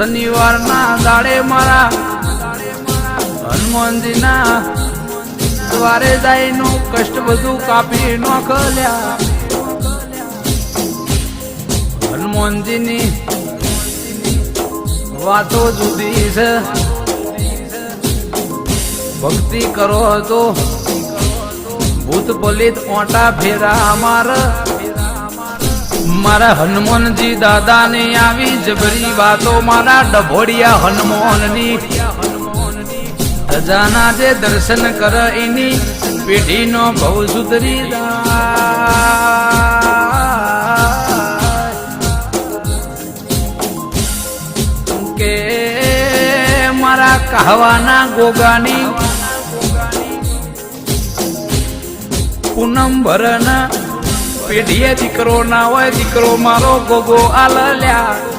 શનિવારના દાડે મારા હનુમાનજીના દ્વારે દાઈનું કષ્ટ બધું કાપી નોખલ્યા. હનુમાનજીની વાતો જુદી છે. ભક્તિ કરો તો ભૂત પલિત ઓટા ફેરા મારા હનુમાનજી દાદા ને આવી જબરી વાતો મારા ડભોડિયા હનુમાનની ધજાના જે દર્શન કર એની પેઢીનો ભવ સુધરી કે મારા કહાવાના ગોગાની પૂનમ ભરન પેઢીએ દીકરો ના હોય દીકરો મારો ગોગો આલ્યા.